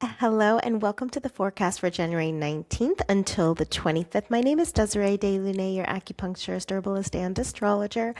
Hello and welcome to the forecast for January 19th until the 25th. My name is Desiree DeLune, your acupuncturist, herbalist, and astrologer.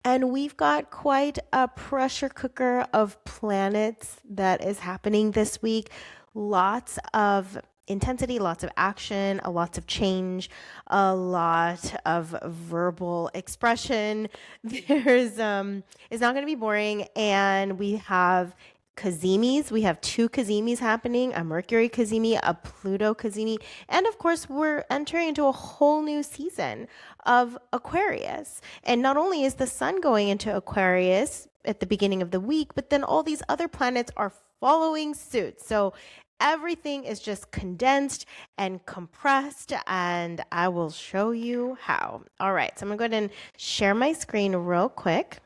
And we've got quite a pressure cooker of planets that is happening this week. Lots of intensity, lots of action, lots of change, a lot of verbal expression. It's not going to be boring, and we have Cazimis. We have two Cazimis happening, a Mercury Cazimi, a Pluto Cazimi, and of course, we're entering into a whole new season of Aquarius. And not only is the sun going into Aquarius at the beginning of the week, but then all these other planets are following suit. So everything is just condensed and compressed, and I will show you how. All right, so I'm gonna go ahead and share my screen real quick.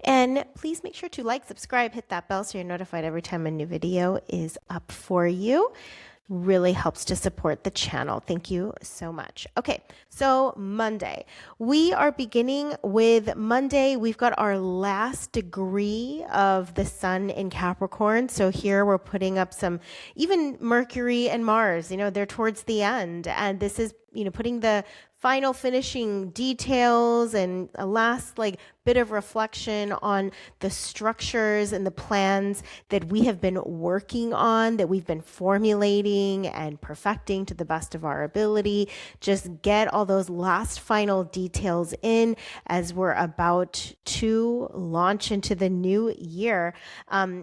And please make sure to like, subscribe, hit that bell so you're notified every time a new video is up for you. Really helps to support the channel. Thank you so much. Okay, so Monday. We are beginning with Monday. We've got our last degree of the sun in Capricorn. So here we're putting up some, even Mercury and Mars, they're towards the end. And this is, putting the final finishing details and a last bit of reflection on the structures and the plans that we have been working on, that we've been formulating and perfecting to the best of our ability. Just get all those last final details in as we're about to launch into the new year.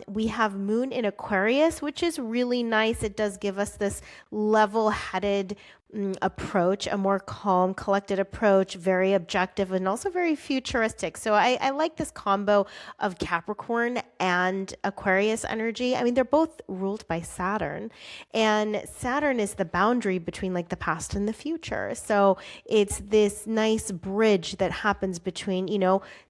We have Moon in Aquarius, which is really nice. It does give us this level-headed approach, a more calm, collected approach, very objective and also very futuristic. So I like this combo of Capricorn and Aquarius energy. I mean, they're both ruled by Saturn, and Saturn is the boundary between the past and the future. So it's this nice bridge that happens between,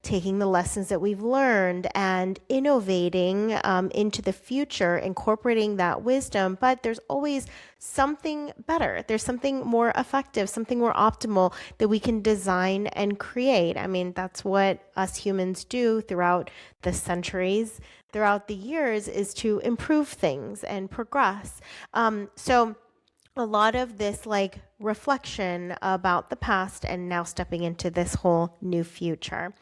taking the lessons that we've learned and innovating into the future, incorporating that wisdom. But there's always something better. There's something more effective, something more optimal that we can design and create. I mean, that's what us humans do throughout the centuries, throughout the years, is to improve things and progress. So a lot of this reflection about the past and now stepping into this whole new future.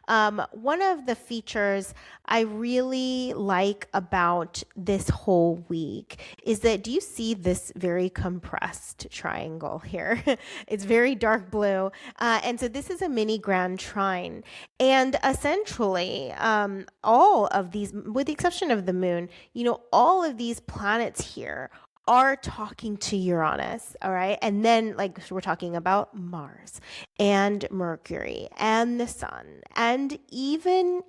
One of the features I really like about this whole week is that, do you see this very compressed triangle here? It's very dark blue. And so this is a mini Grand Trine. And essentially, all of these, with the exception of the moon, all of these planets here are talking to Uranus, all right? And then we're talking about Mars and Mercury and the sun and even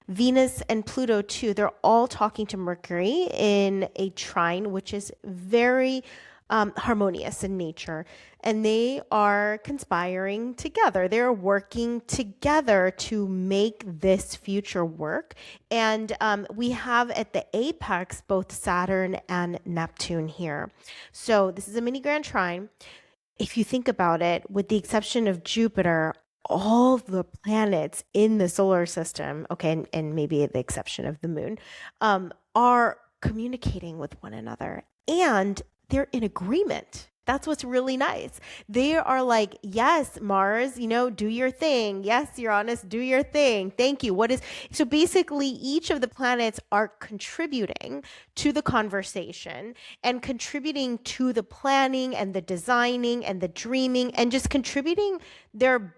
Venus and Pluto too. They're all talking to Mercury in a trine, which is very harmonious in nature, and they are conspiring together. They're working together to make this future work. And we have at the apex both Saturn and Neptune here. So this is a mini Grand Trine. If you think about it, with the exception of Jupiter, all the planets in the solar system, okay, and maybe the exception of the moon, are communicating with one another, and they're in agreement. That's what's really nice. They are like, yes, Mars, do your thing. Yes, Uranus, do your thing. Thank you. So basically each of the planets are contributing to the conversation and contributing to the planning and the designing and the dreaming, and just contributing the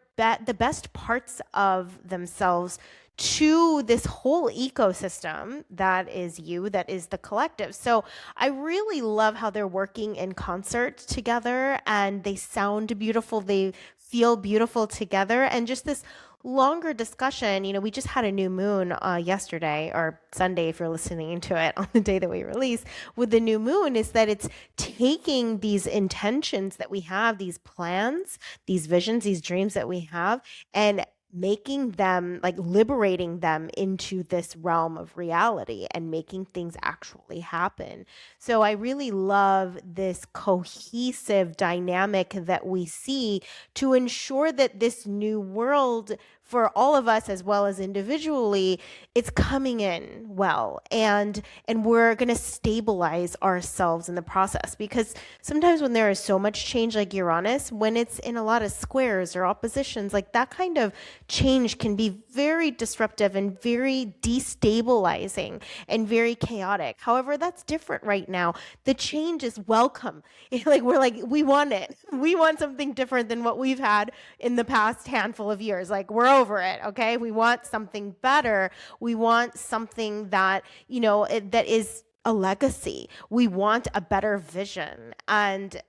best parts of themselves to this whole ecosystem that is that is the collective. So I really love how they're working in concert together, and they sound beautiful. They feel beautiful together. And just this longer discussion, we just had a new moon yesterday, or Sunday if you're listening to it on the day that we release, with the new moon, is that it's taking these intentions that we have, these plans, these visions, these dreams that we have, and making them, liberating them into this realm of reality and making things actually happen. So I really love this cohesive dynamic that we see to ensure that this new world for all of us as well as individually, it's coming in well, and we're going to stabilize ourselves in the process, because sometimes when there is so much change like Uranus, when it's in a lot of squares or oppositions, like that kind of change can be very disruptive and very destabilizing and very chaotic. However, that's different right now. The change is welcome. We want it. We want something different than what we've had in the past handful of years. Like, we're over it, okay? We want something better. We want something that, that is a legacy. We want a better vision, and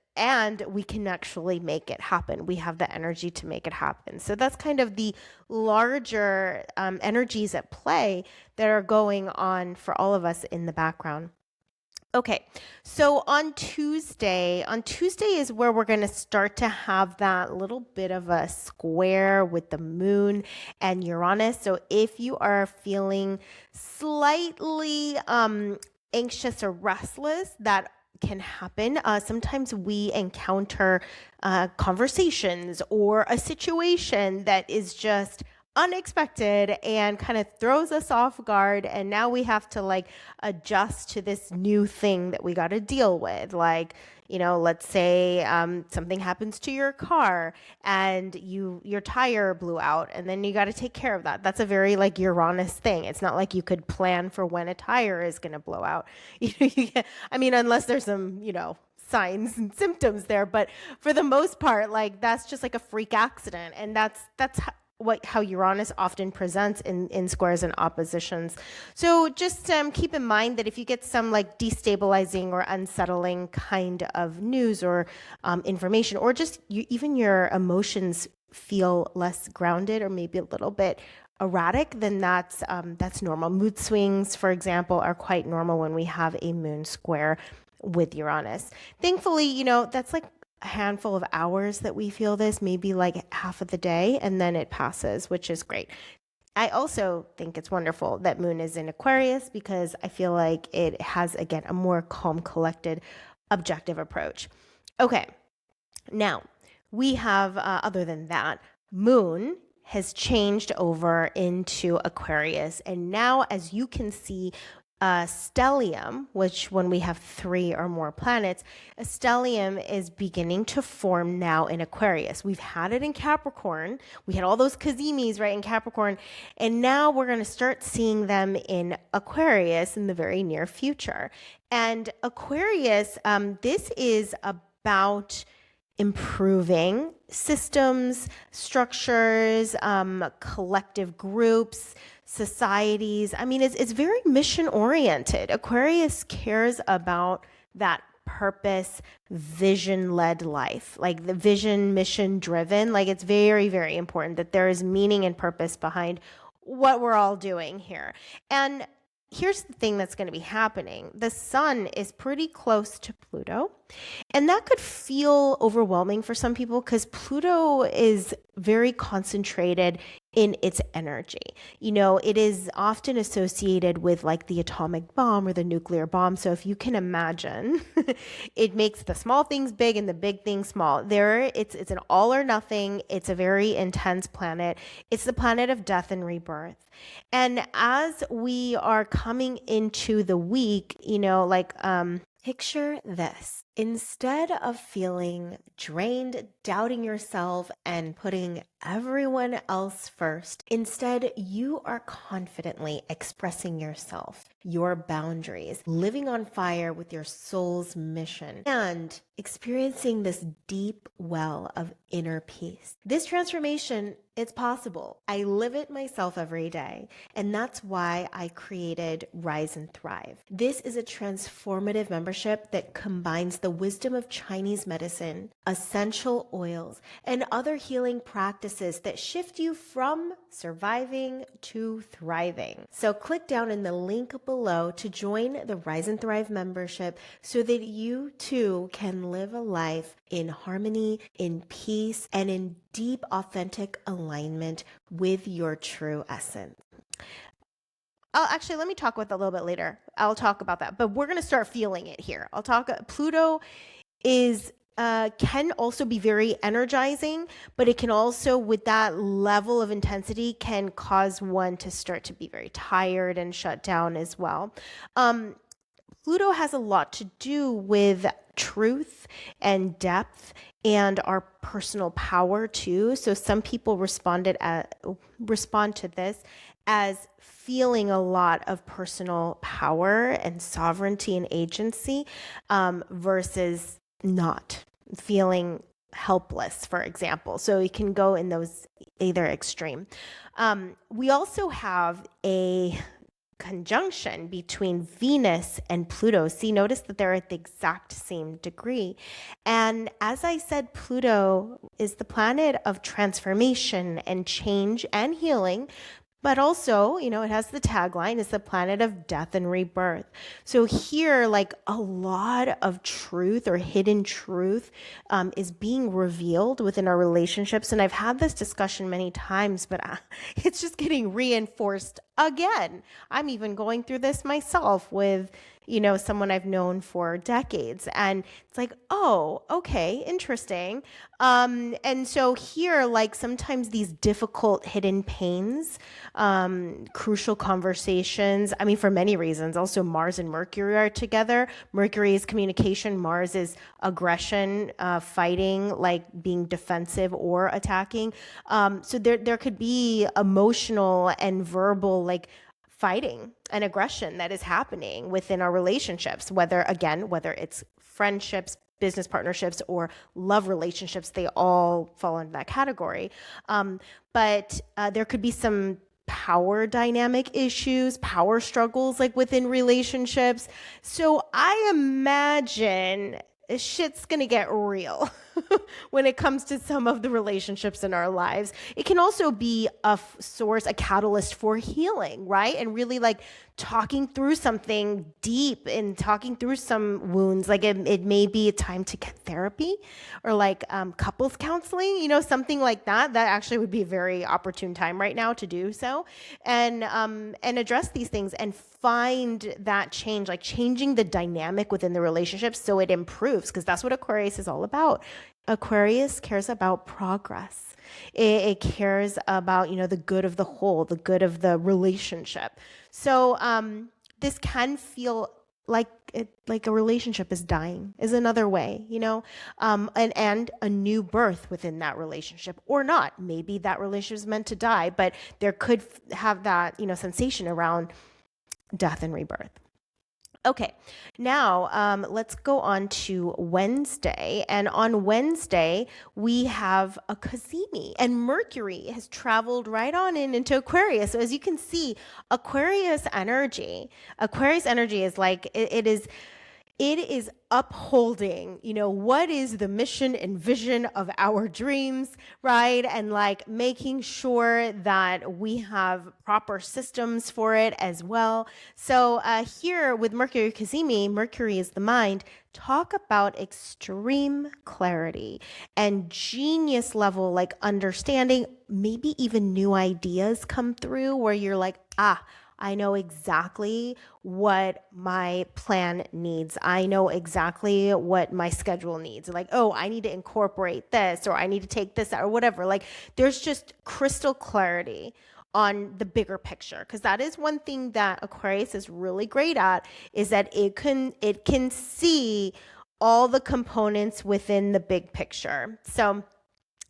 we can actually make it happen. We have the energy to make it happen. So that's kind of the larger energies at play that are going on for all of us in the background. Okay, so on Tuesday is where we're going to start to have that little bit of a square with the moon and Uranus. So if you are feeling slightly anxious or restless, that can happen. Sometimes we encounter conversations or a situation that is just unexpected and kind of throws us off guard, and now we have to adjust to this new thing that we got to deal with. Let's say something happens to your car and your tire blew out, and then you got to take care of that. That's a very Uranus thing. It's not like you could plan for when a tire is going to blow out. Unless there's some, signs and symptoms there, but for the most part, that's just like a freak accident, and that's how Uranus often presents in squares and oppositions. So just keep in mind that if you get some destabilizing or unsettling kind of news or information, or just even your emotions feel less grounded or maybe a little bit erratic, then that's normal. Mood swings, for example, are quite normal when we have a moon square with Uranus. Thankfully, that's a handful of hours that we feel this, maybe half of the day, and then it passes, which is great. I also think it's wonderful that moon is in Aquarius, because I feel like it has, again, a more calm, collected, objective approach. Okay, now we have, other than that, moon has changed over into Aquarius, and now, as you can see, stellium, which when we have 3 or more planets, a stellium is beginning to form now in Aquarius. We've had it in Capricorn. We had all those Cazimis, right, in Capricorn. And now we're going to start seeing them in Aquarius in the very near future. And Aquarius, this is about improving systems, structures, collective groups, societies. It's very mission oriented. Aquarius cares about that purpose, vision led life, the vision, mission driven. It's very, very important that there is meaning and purpose behind what we're all doing here. And here's the thing that's going to be happening. The sun is pretty close to Pluto, and that could feel overwhelming for some people, because Pluto is very concentrated in its energy. It is often associated with the atomic bomb or the nuclear bomb. So if you can imagine, it makes the small things big and the big things small. It's an all or nothing. It's a very intense planet. It's the planet of death and rebirth. And as we are coming into the week, picture this. Instead of feeling drained, doubting yourself, and putting everyone else first, instead you are confidently expressing yourself, your boundaries, living on fire with your soul's mission, and experiencing this deep well of inner peace. This transformation, it's possible. I live it myself every day, and that's why I created Rise and Thrive. This is a transformative membership that combines the wisdom of Chinese medicine, essential oils, and other healing practices that shift you from surviving to thriving. So click down in the link below to join the Rise and Thrive membership so that you too can live a life in harmony, in peace, and in deep, authentic alignment with your true essence. Actually, let me talk about that a little bit later. I'll talk about that, but we're going to start feeling it here. Pluto is can also be very energizing, but it can also, with that level of intensity, can cause one to start to be very tired and shut down as well. Pluto has a lot to do with truth and depth and our personal power too. So some people respond to this as feeling a lot of personal power and sovereignty and agency, versus not feeling helpless, for example. So it can go in those either extreme. We also have a conjunction between Venus and Pluto. See, notice that they're at the exact same degree. And as I said, Pluto is the planet of transformation and change and healing. But also, it has the tagline, it's the planet of death and rebirth. So here, like, a lot of truth or hidden truth is being revealed within our relationships. And I've had this discussion many times, but it's just getting reinforced again. I'm even going through this myself with someone I've known for decades. And it's like, oh, okay, interesting. And so here, like, sometimes these difficult hidden pains, crucial conversations, I mean, for many reasons. Also, Mars and Mercury are together. Mercury is communication. Mars is aggression, fighting, like being defensive or attacking. So there could be emotional and verbal, like, fighting and aggression that is happening within our relationships, whether it's friendships, business partnerships, or love relationships. They all fall into that category. But there could be some power dynamic issues, power struggles, like within relationships. So I imagine shit's gonna get real when it comes to some of the relationships in our lives. It can also be a source, a catalyst for healing, right? And really, like, talking through something deep and talking through some wounds. Like it may be a time to get therapy or like couples counseling, something like that. That actually would be a very opportune time right now to do so, and address these things and find that change, like changing the dynamic within the relationship so it improves, because that's what Aquarius is all about. Aquarius cares about progress. It cares about, the good of the whole, the good of the relationship. So this can feel like a relationship is dying, is another way, and a new birth within that relationship, or not. Maybe that relationship is meant to die, but there could have that, sensation around death and rebirth. Okay, now let's go on to Wednesday. And on Wednesday, we have a Cazimi, and Mercury has traveled right on into Aquarius. So as you can see, Aquarius energy is like, it is upholding, what is the mission and vision of our dreams, right? And like making sure that we have proper systems for it as well. So here with Mercury Cazimi, Mercury is the mind, talk about extreme clarity and genius level, like understanding, maybe even new ideas come through where you're like, I know exactly what my plan needs. I know exactly what my schedule needs. Like, oh, I need to incorporate this, or I need to take this out, or whatever. Like, there's just crystal clarity on the bigger picture, because that is one thing that Aquarius is really great at, is that it can see all the components within the big picture. So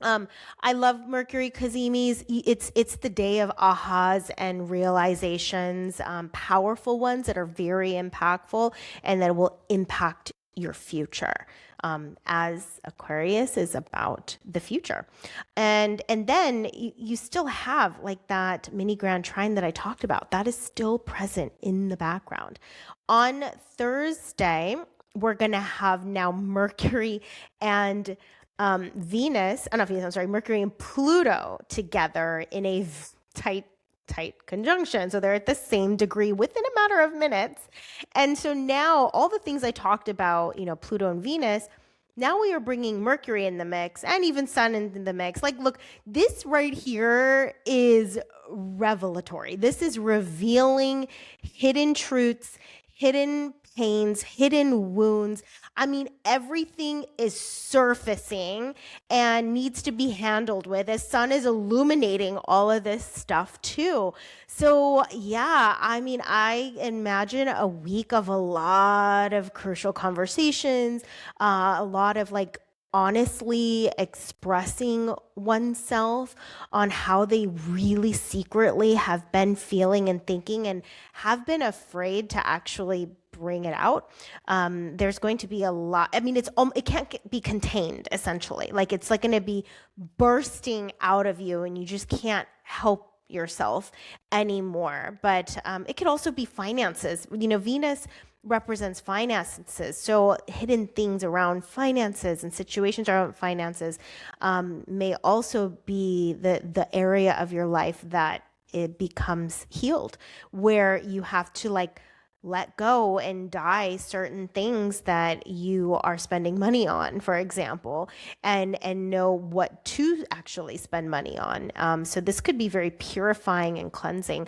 I love Mercury Cazimis. It's the day of ahas and realizations, powerful ones that are very impactful and that will impact your future, as Aquarius is about the future. And then you still have like that mini Grand Trine that I talked about. That is still present in the background. On Thursday, we're going to have now Mercury and Mercury and Pluto together in a tight conjunction. So they're at the same degree within a matter of minutes. And so now all the things I talked about, Pluto and Venus, now we are bringing Mercury in the mix and even Sun in the mix. Like, look, this right here is revelatory. This is revealing hidden truths, hidden pains, hidden wounds. I mean, everything is surfacing and needs to be handled with. The sun is illuminating all of this stuff too. So, yeah, I mean, I imagine a week of a lot of crucial conversations, a lot of like honestly expressing oneself on how they really secretly have been feeling and thinking and have been afraid to actually bring it out. There's going to be a lot. I mean, it can't be contained essentially. Like it's like going to be bursting out of you, and you just can't help yourself anymore. But it could also be finances. You know, Venus represents finances, so hidden things around finances and situations around finances may also be the area of your life that it becomes healed, where you have to like let go and die certain things that you are spending money on, for example, and know what to actually spend money on. So this could be very purifying and cleansing.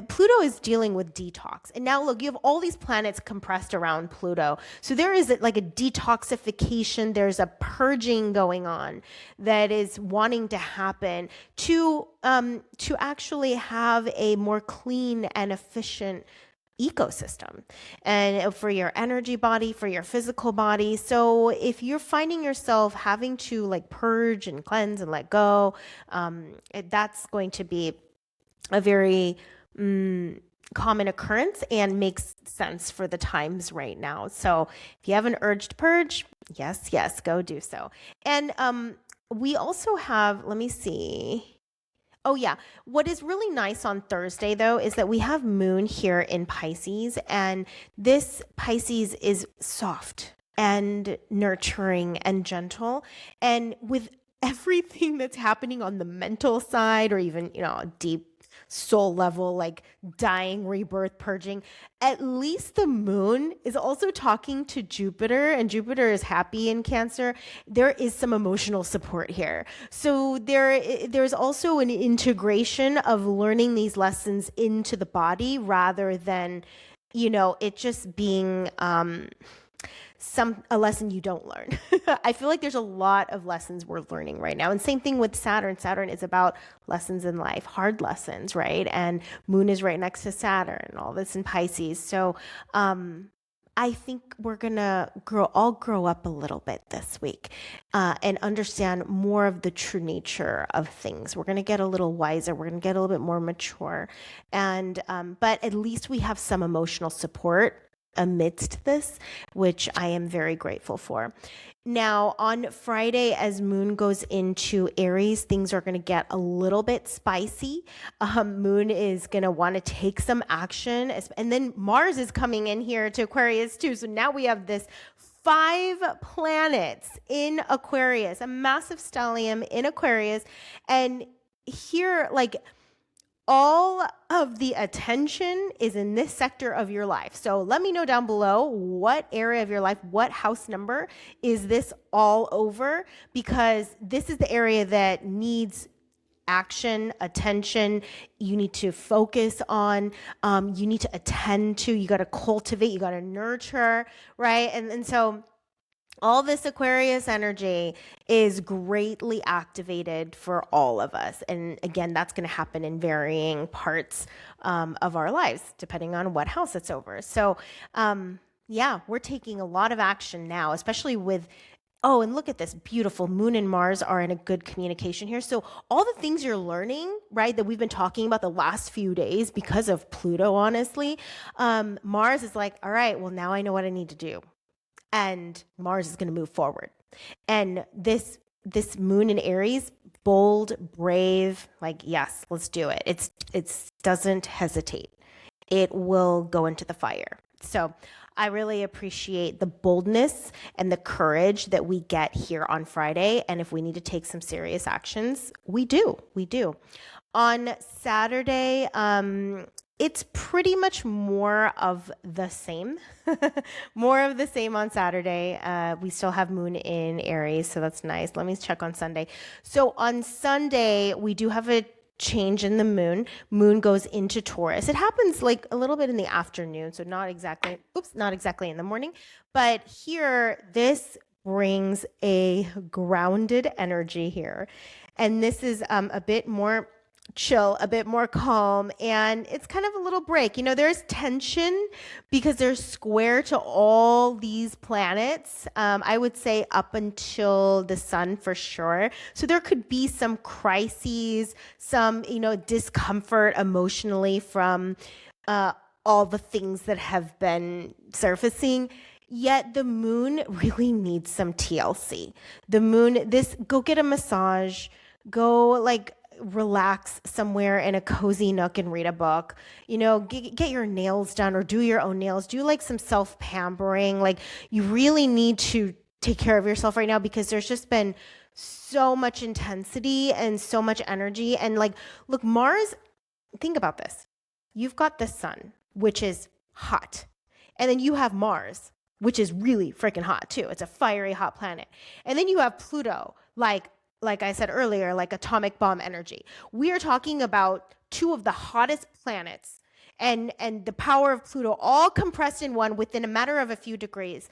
Pluto is dealing with detox. And now look, you have all these planets compressed around Pluto. So there is like a detoxification. There's a purging going on that is wanting to happen to actually have a more clean and efficient ecosystem, and for your energy body, for your physical body. So if you're finding yourself having to like purge and cleanse and let go, that's going to be a very common occurrence and makes sense for the times right now. So if you have an urge to purge, yes, go do so. And we also have, let me see. Oh, yeah. What is really nice on Thursday, though, is that we have Moon here in Pisces, and this Pisces is soft and nurturing and gentle. And with everything that's happening on the mental side, or even, you know, deep soul level, like dying, rebirth, purging, at least the moon is also talking to Jupiter, and Jupiter is happy in Cancer. There is some emotional support here. So there's also an integration of learning these lessons into the body rather than, you know, it just being a lesson you don't learn. I feel like there's a lot of lessons we're learning right now. And same thing with Saturn. Saturn is about lessons in life, hard lessons, right? And Moon is right next to Saturn, all this in Pisces. So I think we're gonna all grow up a little bit this week and understand more of the true nature of things. We're gonna get a little wiser. We're gonna get a little bit more mature, and but at least we have some emotional support amidst this, which I am very grateful for. Now, on Friday, as Moon goes into Aries, things are going to get a little bit spicy. Moon is going to want to take some action. And then Mars is coming in here to Aquarius too. So now we have this 5 planets in Aquarius, a massive stellium in Aquarius. And here, like, all of the attention is in this sector of your life. So let me know down below what area of your life, what house number is this all over, because this is the area that needs action, attention. You need to focus on, you need to attend to, you got to cultivate, you got to nurture, right? And so all this Aquarius energy is greatly activated for all of us. And again, that's going to happen in varying parts of our lives, depending on what house it's over. So yeah, we're taking a lot of action now, especially with, oh, and look at this, beautiful Moon and Mars are in a good communication here. So all the things you're learning, right, that we've been talking about the last few days because of Pluto, honestly, Mars is like, all right, well, now I know what I need to do. And Mars is going to move forward. And this Moon in Aries, bold, brave, like, yes, let's do it. It doesn't hesitate. It will go into the fire. So I really appreciate the boldness and the courage that we get here on Friday. And if we need to take some serious actions, we do. On Saturday, it's pretty much more of the same. More of the same on Saturday. We still have Moon in Aries, so that's nice. Let me check on Sunday. So on Sunday, we do have a change in the moon goes into Taurus. It happens like a little bit in the afternoon, so not exactly in the morning, but here this brings a grounded energy here, and this is a bit more chill, a bit more calm, and it's kind of a little break. There's tension because they're square to all these planets. I would say up until the sun for sure. So there could be some crises, some, discomfort emotionally from all the things that have been surfacing. Yet the moon really needs some TLC. The moon, go get a massage, go relax somewhere in a cozy nook and read a book, get your nails done or do your own nails, do some self-pampering. You really need to take care of yourself right now because there's just been so much intensity and so much energy. And look, Mars, think about this. You've got the sun, which is hot. And then you have Mars, which is really freaking hot too. It's a fiery hot planet. And then you have Pluto, like I said earlier, like atomic bomb energy. We are talking about two of the hottest planets and the power of Pluto all compressed in one within a matter of a few degrees.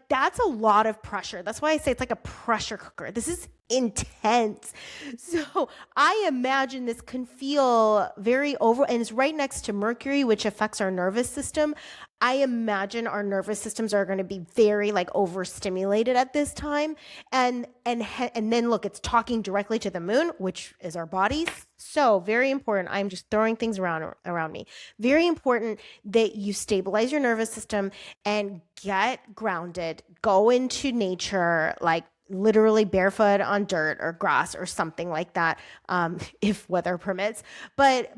That's a lot of pressure. That's why I say it's like a pressure cooker. This is intense. So I imagine this can feel very and it's right next to Mercury, which affects our nervous system. I imagine our nervous systems are going to be very overstimulated at this time. And then look, it's talking directly to the moon, which is our bodies. So very important. I'm just throwing things around me. Very important that you stabilize your nervous system and get grounded, go into nature, literally barefoot on dirt or grass or something like that, if weather permits. But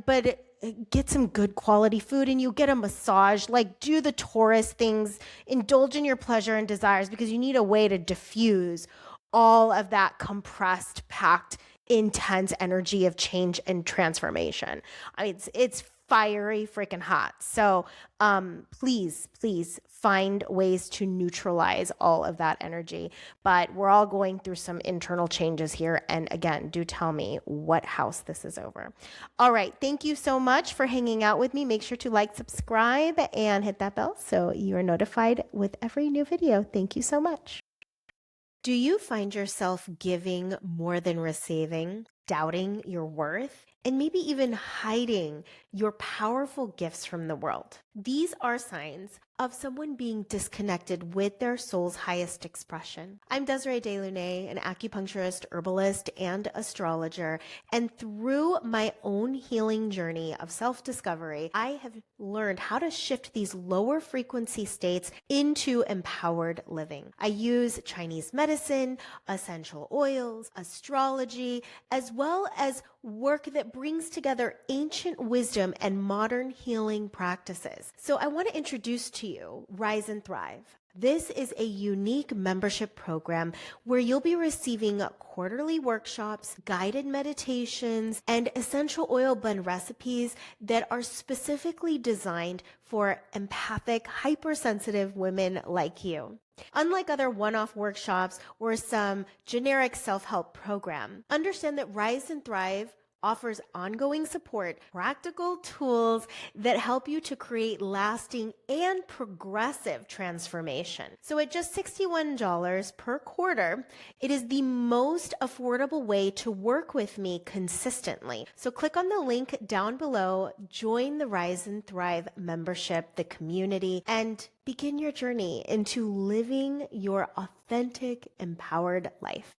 get some good quality food and you get a massage, do the Taurus things, indulge in your pleasure and desires because you need a way to diffuse all of that compressed, packed, intense energy of change and transformation. I mean, it's fiery freaking hot. So please find ways to neutralize all of that energy. But we're all going through some internal changes here. And again, do tell me what house this is over. All right. Thank you so much for hanging out with me. Make sure to subscribe, and hit that bell so you are notified with every new video. Thank you so much. Do you find yourself giving more than receiving, doubting your worth, and maybe even hiding your powerful gifts from the world? These are signs of someone being disconnected with their soul's highest expression. I'm Desiree DeLune, an acupuncturist, herbalist, and astrologer. And through my own healing journey of self-discovery, I have learned how to shift these lower frequency states into empowered living. I use Chinese medicine, essential oils, astrology, as well as work that brings together ancient wisdom and modern healing practices. So I want to introduce to you Rise and Thrive. This is a unique membership program where you'll be receiving quarterly workshops, guided meditations, and essential oil blend recipes that are specifically designed for empathic, hypersensitive women like you. Unlike other one-off workshops or some generic self-help program, understand that Rise and Thrive offers ongoing support, practical tools that help you to create lasting and progressive transformation. So at just $61 per quarter, it is the most affordable way to work with me consistently. So click on the link down below, join the Rise and Thrive membership, the community, and begin your journey into living your authentic, empowered life.